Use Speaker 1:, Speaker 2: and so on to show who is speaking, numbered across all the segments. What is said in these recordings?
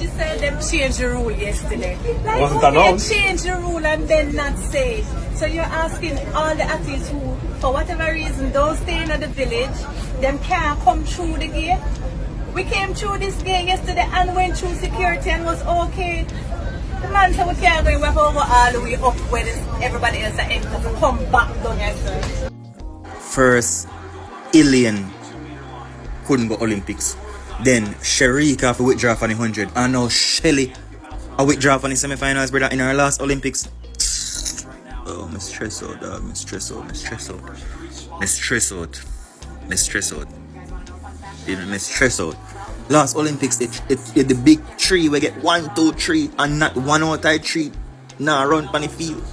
Speaker 1: judges said them changed the rule yesterday. Like,
Speaker 2: Wasn't
Speaker 1: how can
Speaker 2: announced.
Speaker 1: you change the rule and then not say it? So you're asking all the athletes who, for whatever reason, don't stay in the village, them can't come through the gate. We came through this gate yesterday and went through security and was okay. The man said we can't go, we have to go all the way up where everybody else are enter to come back down here.
Speaker 3: First, alien couldn't go Olympics. Then Sherry have to withdraw from the 100. And now Shelly a withdraw from the semi-finals, brother, in our last Olympics. Oh, me stress out, dog. Me stress out. Last Olympics, the big three, we get 1, 2, 3, and not 1 out of 3. Nah, run on the field.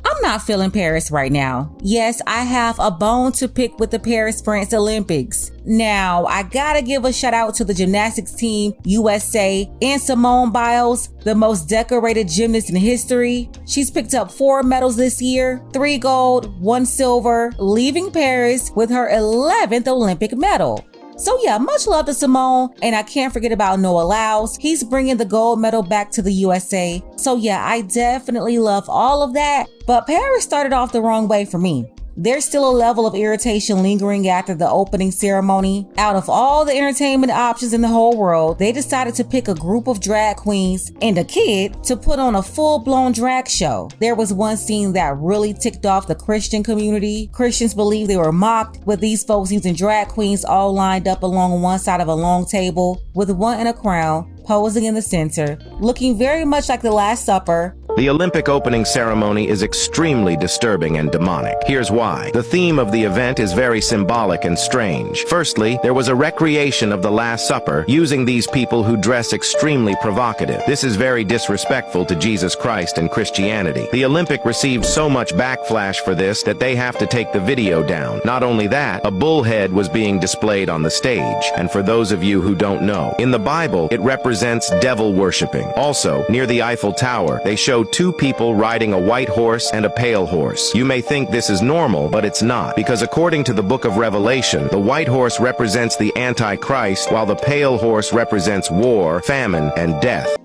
Speaker 4: I'm not feeling Paris right now. Yes, I have a bone to pick with the Paris France Olympics. Now, I gotta give a shout out to the gymnastics team, USA, and Simone Biles, the most decorated gymnast in history. She's picked up 4 medals this year, 3 gold, 1 silver, leaving Paris with her 11th Olympic medal. So yeah, much love to Simone, and I can't forget about Noah Lyles. He's bringing the gold medal back to the USA. So yeah, I definitely love all of that, but Paris started off the wrong way for me. There's still a level of irritation lingering after the opening ceremony. Out of all the entertainment options in the whole world, they decided to pick a group of drag queens and a kid to put on a full-blown drag show. There was one scene that really ticked off the Christian community. Christians believe they were mocked, with these folks using drag queens all lined up along one side of a long table, with one in a crown, posing in the center, looking very much like the Last Supper.
Speaker 5: The Olympic opening ceremony is extremely disturbing and demonic. Here's why. The theme of the event is very symbolic and strange. Firstly, there was a recreation of the Last Supper using these people who dress extremely provocative. This is very disrespectful to Jesus Christ and Christianity. The Olympic received so much backlash for this that they have to take the video down. Not only that, a bullhead was being displayed on the stage. And for those of you who don't know, in the Bible, it represents devil worshipping. Also, near the Eiffel Tower, they show 2 people riding a white horse and a pale horse. You may think this is normal, but it's not, because according to the book of Revelation, the white horse represents the Antichrist, while the pale horse represents war, famine, and death.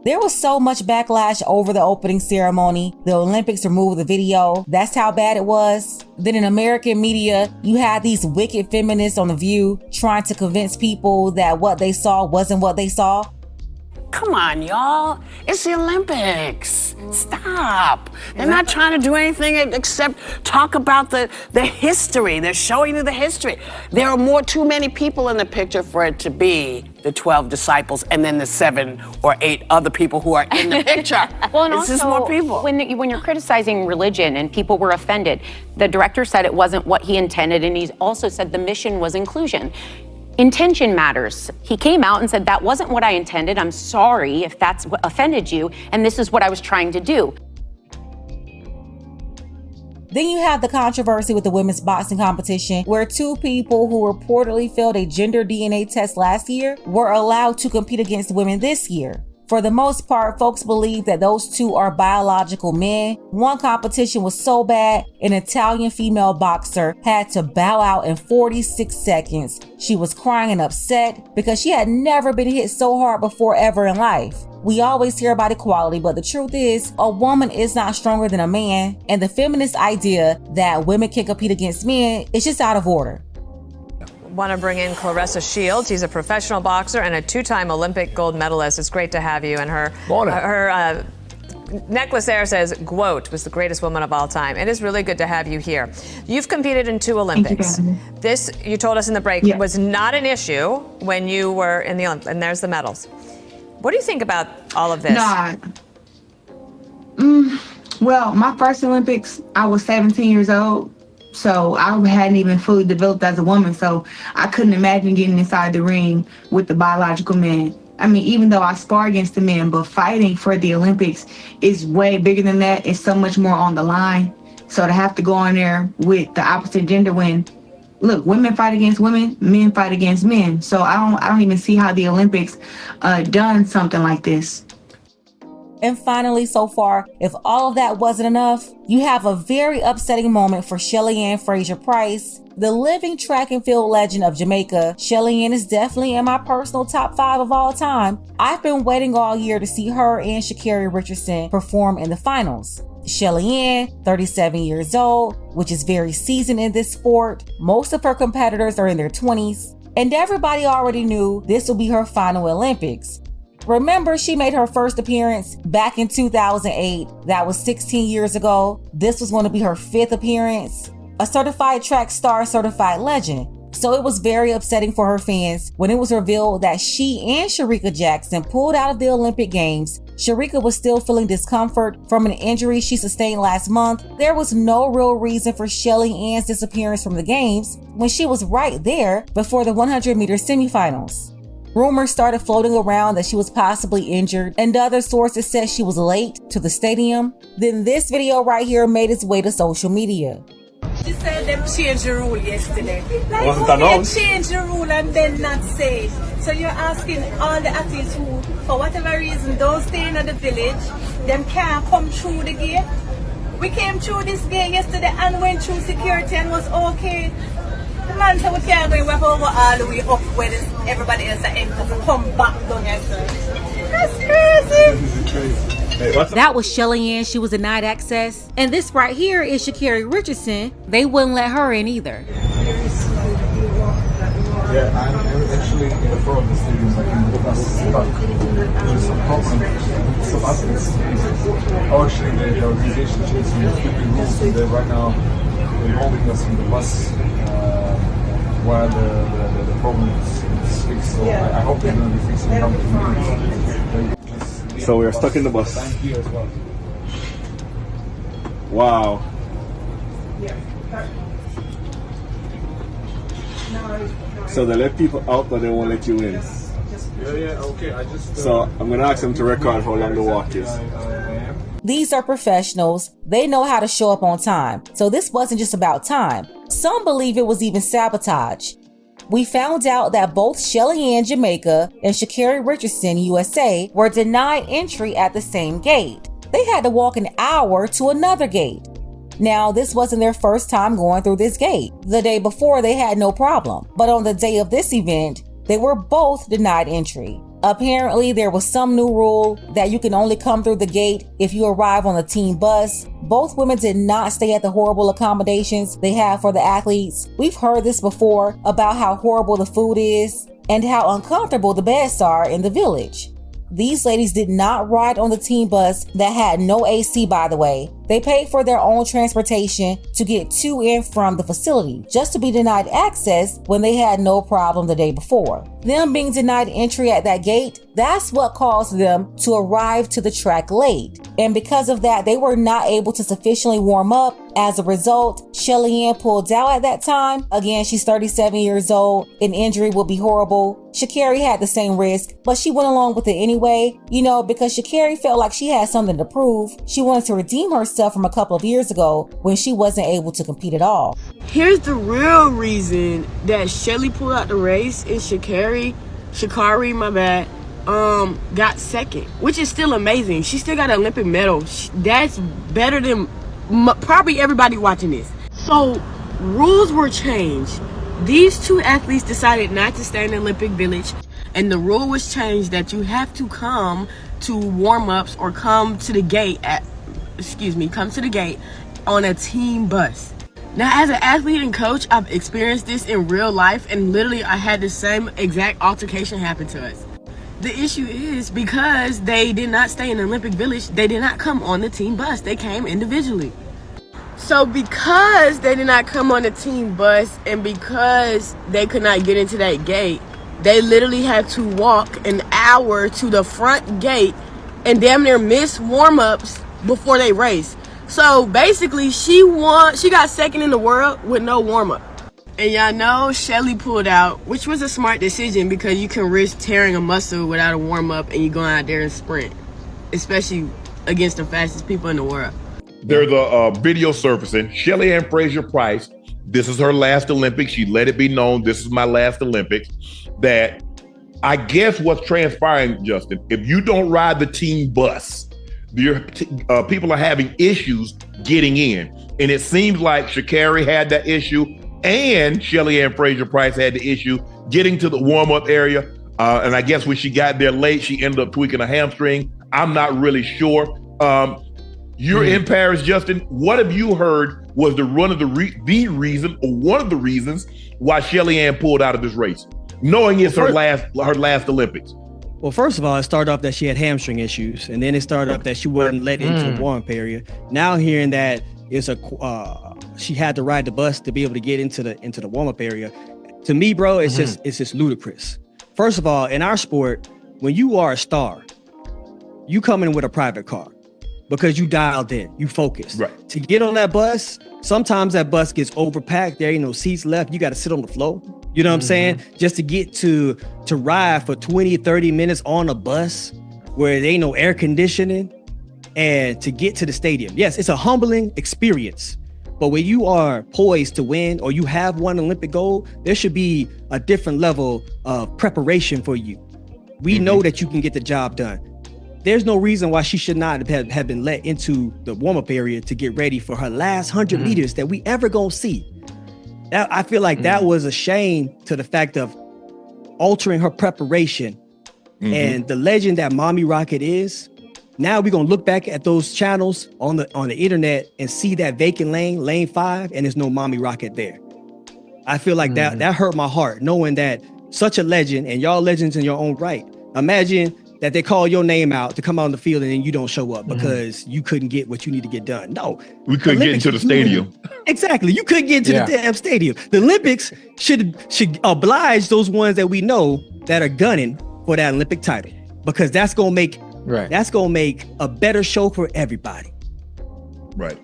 Speaker 4: There was so much backlash over the opening ceremony. The Olympics removed the video. That's how bad it was. Then in American media, you had these wicked feminists on The View trying to convince people that what they saw wasn't what they saw.
Speaker 6: Come on, y'all. It's the Olympics. Stop. They're not trying to do anything except talk about the history. They're showing you the history. There are too many people in the picture for it to be the 12 disciples and then the 7 or 8 other people who are in the picture.
Speaker 7: Well, and
Speaker 6: it's
Speaker 7: also,
Speaker 6: just more people.
Speaker 7: When you're criticizing religion and people were offended, the director said it wasn't what he intended, and he also said the mission was inclusion. Intention matters. He came out and said, that wasn't what I intended. I'm sorry if that's what offended you, and this is what I was trying to do.
Speaker 4: Then you have the controversy with the women's boxing competition, where 2 people who reportedly failed a gender DNA test last year were allowed to compete against women this year. For the most part, folks believe that those 2 are biological men. One competition was so bad, an Italian female boxer had to bow out in 46 seconds. She was crying and upset because she had never been hit so hard before ever in life. We always hear about equality, but the truth is, a woman is not stronger than a man, and the feminist idea that women can compete against men is just out of order.
Speaker 8: Want to bring in Clarissa Shields. She's a professional boxer and a 2-time Olympic gold medalist. It's great to have you. And her necklace there says, "Quote was the greatest woman of all time." It is really good to have you here. You've competed in 2 Olympics. This, you told us in the break, was not an issue when you were in the Olympics. And there's the medals. What do you think about all of this?
Speaker 9: Well, my first Olympics, I was 17 years old. So I hadn't even fully developed as a woman. So I couldn't imagine getting inside the ring with the biological men. I mean, even though I spar against the men, but fighting for the Olympics is way bigger than that. It's so much more on the line. So to have to go on there with the opposite gender when, look, women fight against women, men fight against men. So I don't even see how the Olympics done something like this.
Speaker 4: And finally, so far, if all of that wasn't enough, you have a very upsetting moment for Shelly Fraser-Pryce. The living track and field legend of Jamaica, Shelly is definitely in my personal top 5 of all time. I've been waiting all year to see her and Sha'Carri Richardson perform in the finals. Shelly 37 years old, which is very seasoned in this sport. Most of her competitors are in their 20s. And everybody already knew this will be her final Olympics. Remember, she made her first appearance back in 2008. That was 16 years ago. This was going to be her 5th appearance. A certified track star, certified legend. So it was very upsetting for her fans when it was revealed that she and Shericka Jackson pulled out of the Olympic Games. Shericka was still feeling discomfort from an injury she sustained last month. There was no real reason for Shelly Ann's disappearance from the Games when she was right there before the 100-meter semifinals. Rumors started floating around that she was possibly injured, and other sources said she was late to the stadium. Then this video right here made its way to social media.
Speaker 1: She said them changed the rule yesterday.
Speaker 2: Wasn't announced.
Speaker 1: They changed the rule and then not say it. So you're asking all the athletes who, for whatever reason, don't stay in the village, them can't come through the gate. We came through this gate yesterday and went through security and was okay. The man said we can't go over all the way up where everybody else are enter to come back down here. That's crazy.
Speaker 4: That was Shelly she was denied access. And this right here is Sha'Carri Richardson. They wouldn't let her in either.
Speaker 2: Yeah, I'm actually in the front of the stadium, like in the bus stuck. There's some problem. Some athletes. Actually, the organization changed some stupid rules, and they're right now enrolling us in the bus while the problem is fixed. So I hope they're going to be fixing it.
Speaker 10: So we're stuck in the bus.
Speaker 2: I'm here as well.
Speaker 10: Wow. So they let people out, but they won't let you in.
Speaker 2: Yeah, okay. I just.
Speaker 10: So I'm gonna ask them to record how long the walk is.
Speaker 4: These are professionals. They know how to show up on time. So this wasn't just about time. Some believe it was even sabotage. We found out that both Shelly Jamaica and Sha'Carri Richardson USA were denied entry at the same gate. They had to walk an hour to another gate. Now, this wasn't their first time going through this gate. The day before, they had no problem. But on the day of this event, they were both denied entry. Apparently, there was some new rule that you can only come through the gate if you arrive on the team bus. Both women did not stay at the horrible accommodations they have for the athletes. We've heard this before about how horrible the food is and how uncomfortable the beds are in the village. These ladies did not ride on the team bus that had no AC, by the way. They paid for their own transportation to get to and from the facility, just to be denied access when they had no problem the day before. Them being denied entry at that gate, that's what caused them to arrive to the track late. And because of that, they were not able to sufficiently warm up. As a result, Shelly Ann pulled out at that time. Again, she's 37 years old. An injury would be horrible. Sha'Carri had the same risk, but she went along with it anyway, because Sha'Carri felt like she had something to prove. She wanted to redeem herself from a couple of years ago when she wasn't able to compete at all.
Speaker 11: Here's the real reason that Shelly pulled out the race and Sha'Carri, got second, which is still amazing. She still got an Olympic medal. That's better than probably everybody watching this. So rules were changed. These two athletes decided not to stay in the Olympic Village, and the rule was changed that you have to come to warm-ups or come to the gate on a team bus. Now, as an athlete and coach, I've experienced this in real life, and literally I had the same exact altercation happen to us. The issue is because they did not stay in the Olympic Village, they did not come on the team bus. They came individually. So because they did not come on the team bus and because they could not get into that gate, they literally had to walk an hour to the front gate and damn near miss warm-ups before they raced. So basically she got second in the world with no warm-up. And y'all know Shelly pulled out, which was a smart decision because you can risk tearing a muscle without a warm-up and you going out there and sprint, especially against the fastest people in the world.
Speaker 12: There's a video surfacing. Shelly Fraser-Pryce, this is her last Olympics. She let it be known, this is my last Olympics. That I guess what's transpiring, Justin, if you don't ride the team bus, people are having issues getting in. And it seems like Sha'Carri had that issue and Shelly Ann Fraser-Price had the issue getting to the warm-up area. And I guess when she got there late, she ended up tweaking a hamstring. I'm not really sure. You're in Paris, Justin. What have you heard was one of the reasons why Shelly Ann pulled out of this race, knowing it's her last Olympics?
Speaker 13: Well, first of all, it started off that she had hamstring issues, and then it started off that she wasn't let into the warm-up area. Now hearing that she had to ride the bus to be able to get into the warm-up area. To me, bro, it's just ludicrous. First of all, in our sport, when you are a star, you come in with a private car because you dialed in, you focused. Right. To get on that bus, sometimes that bus gets overpacked. There ain't no seats left. You got to sit on the floor. You know what I'm saying? Just to get to ride for 20, 30 minutes on a bus where there ain't no air conditioning and to get to the stadium. Yes, it's a humbling experience. But when you are poised to win or you have won Olympic gold, there should be a different level of preparation for you. We know that you can get the job done. There's no reason why she should not have been let into the warm-up area to get ready for her last 100 meters that we ever gonna see. I feel like that was a shame to the fact of altering her preparation and the legend that Mommy Rocket is. Now we're gonna look back at those channels on the internet and see that vacant lane 5, and there's no Mommy Rocket there. I feel like that hurt my heart, knowing that such a legend, and y'all legends in your own right. Imagine that they call your name out to come out on the field and then you don't show up because you couldn't get what you need to get done. No.
Speaker 12: We couldn't get into the stadium.
Speaker 13: Exactly. You couldn't get into the damn stadium. The Olympics should oblige those ones that we know that are gunning for that Olympic title, because that's gonna make a better show for everybody.
Speaker 12: Right.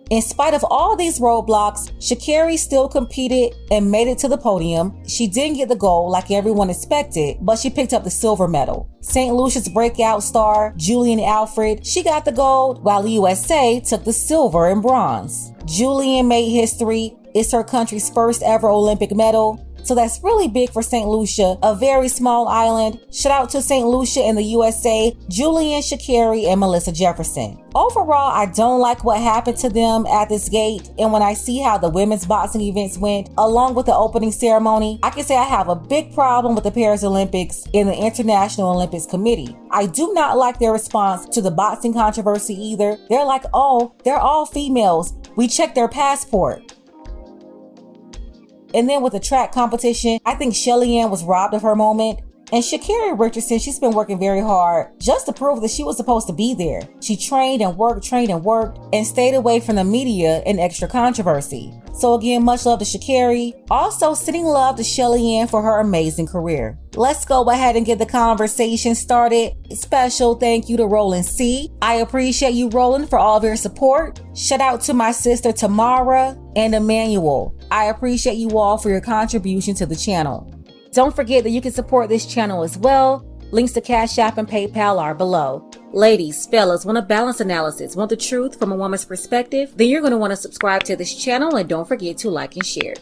Speaker 4: In spite of all these roadblocks, Sha'Carri still competed and made it to the podium. She didn't get the gold like everyone expected, but she picked up the silver medal. St. Lucia's breakout star, Julian Alfred, she got the gold, while the USA took the silver and bronze. Julian made history. It's her country's first ever Olympic medal. So that's really big for St. Lucia, a very small island. Shout out to St. Lucia and the USA, Julian, Sha'Carri, and Melissa Jefferson. Overall, I don't like what happened to them at this gate. And when I see how the women's boxing events went, along with the opening ceremony, I can say I have a big problem with the Paris Olympics and the International Olympics Committee. I do not like their response to the boxing controversy either. They're like, oh, they're all females. We checked their passport. And then with the track competition, I think Shelly Ann was robbed of her moment. And Sha'Carri Richardson, she's been working very hard just to prove that she was supposed to be there. She trained and worked and stayed away from the media and extra controversy. So again, much love to Sha'Carri. Also sending love to Shelly Ann for her amazing career. Let's go ahead and get the conversation started. Special thank you to Roland C. I appreciate you, Roland, for all of your support. Shout out to my sister Tamara and Emmanuel. I appreciate you all for your contribution to the channel. Don't forget that you can support this channel as well. Links to Cash App and PayPal are below. Ladies, fellas, want a balanced analysis, want the truth from a woman's perspective? Then you're going to want to subscribe to this channel and don't forget to like and share.